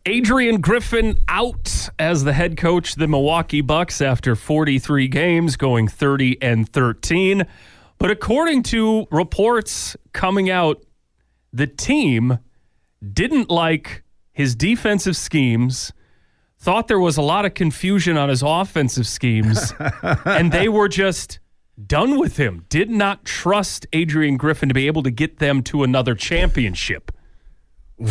Adrian Griffin out as the head coach of the Milwaukee Bucks after 43 games, going 30-13. But according to reports coming out, the team didn't like his defensive schemes, thought there was a lot of confusion on his offensive schemes, and they were just done with him. Did not trust Adrian Griffin to be able to get them to another championship.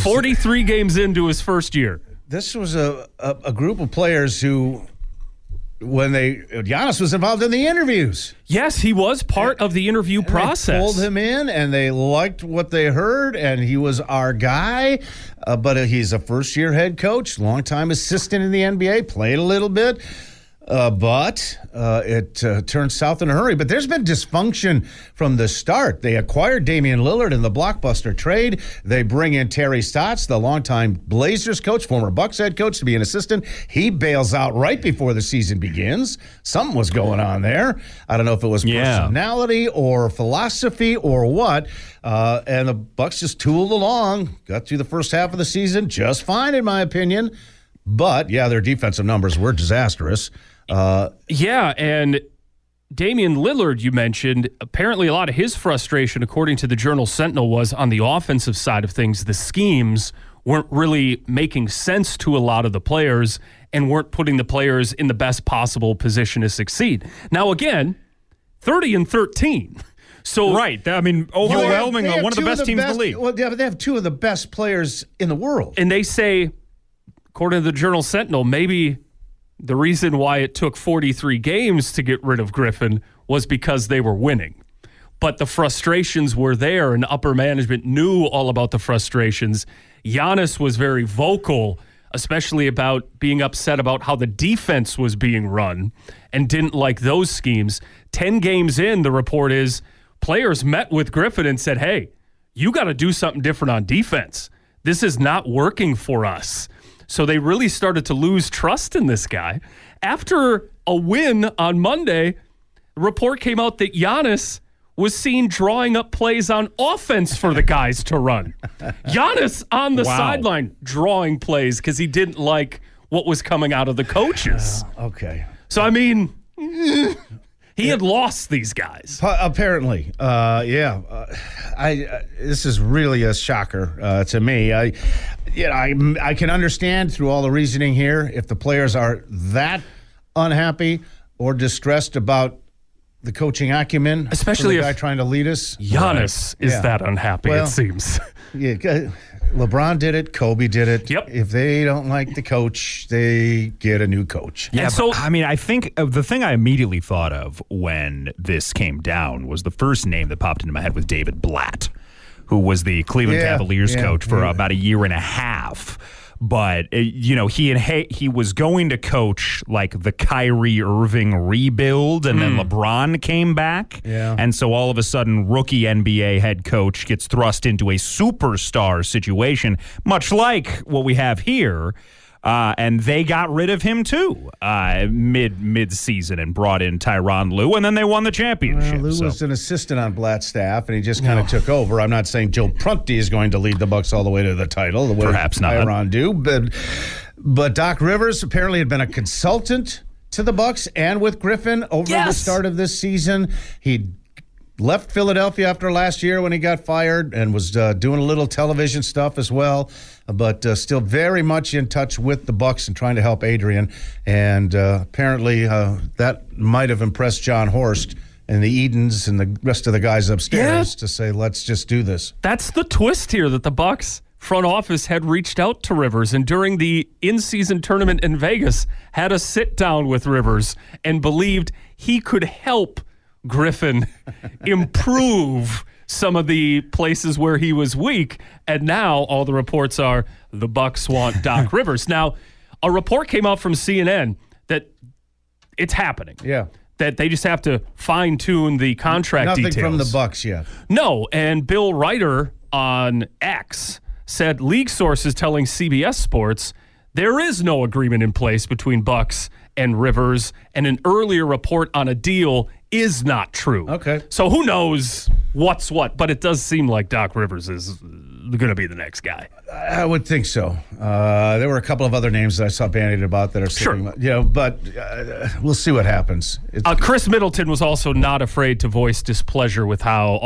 43 games into his first year. This was a group of players who, Giannis was involved in the interviews. Yes, he was part of the interview process. They pulled him in, and they liked what they heard, and he was our guy. But he's a first-year head coach, longtime assistant in the NBA, played a little bit. But it turned south in a hurry. But there's been dysfunction from the start. They acquired Damian Lillard in the blockbuster trade. They bring in Terry Stotts, the longtime Blazers coach, former Bucks head coach, to be an assistant. He bails out right before the season begins. Something was going on there. I don't know if it was personality or philosophy or what. And the Bucks just tooled along, got through the first half of the season just fine, in my opinion. But, their defensive numbers were disastrous. And Damian Lillard, you mentioned, apparently a lot of his frustration, according to the Journal-Sentinel, was on the offensive side of things. The schemes weren't really making sense to a lot of the players and weren't putting the players in the best possible position to succeed. Now, again, 30-13. So, right. I mean, overwhelming, one of the best teams in the league. Well, but they have two of the best players in the world. And they say, according to the Journal-Sentinel, maybe the reason why it took 43 games to get rid of Griffin was because they were winning. But the frustrations were there, and upper management knew all about the frustrations. Giannis was very vocal, especially about being upset about how the defense was being run and didn't like those schemes. 10 games in, the report is, players met with Griffin and said, hey, you got to do something different on defense. This is not working for us. So they really started to lose trust in this guy. After a win on Monday, a report came out that Giannis was seen drawing up plays on offense for the guys to run. Giannis on the sideline drawing plays because he didn't like what was coming out of the coaches. Okay. So, I mean, he had lost these guys. Apparently. This is really a shocker to me. I can understand through all the reasoning here if the players are that unhappy or distressed about the coaching acumen, especially the guy if trying to lead us. Giannis is that unhappy, it seems. Yeah, LeBron did it. Kobe did it. Yep. If they don't like the coach, they get a new coach. Yeah, so I think the thing I immediately thought of when this came down was the first name that popped into my head was David Blatt, who was the Cleveland Cavaliers coach for about a year and a half. But, he was going to coach like the Kyrie Irving rebuild, and then LeBron came back. Yeah. And so all of a sudden, rookie NBA head coach gets thrust into a superstar situation, much like what we have here. And they got rid of him, too, mid-season and brought in Tyronn Lue, and then they won the championship. Lue was an assistant on Blatt's staff, and he just kind of took over. I'm not saying Joe Prunty is going to lead the Bucks all the way to the title, the way perhaps not. Tyronn do, but Doc Rivers apparently had been a consultant to the Bucks and with Griffin over the start of this season. He left Philadelphia after last year when he got fired and was doing a little television stuff as well, but still very much in touch with the Bucks and trying to help Adrian. And apparently that might have impressed John Horst and the Edens and the rest of the guys upstairs to say, let's just do this. That's the twist here, that the Bucks front office had reached out to Rivers, and during the in-season tournament in Vegas had a sit-down with Rivers and believed he could help Griffin improve some of the places where he was weak, and now all the reports are the Bucks want Doc Rivers. Now, a report came out from CNN that it's happening. Yeah. That they just have to fine-tune the contract details. Nothing from the Bucks yet. No, and Bill Ryder on X said league sources telling CBS Sports there is no agreement in place between Bucks and Rivers, and an earlier report on a deal is not true. Okay. So who knows what's what, but it does seem like Doc Rivers is going to be the next guy. I would think so. There were a couple of other names that I saw bandied about that are slipping, but we'll see what happens. Chris Middleton was also not afraid to voice displeasure with how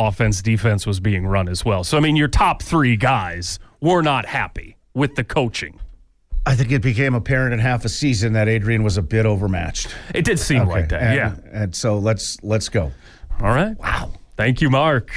defense was being run as well. So, I mean, your top three guys were not happy with the coaching. I think it became apparent in half a season that Adrian was a bit overmatched. It did seem like that, and so let's go. All right. Wow. Thank you, Mark.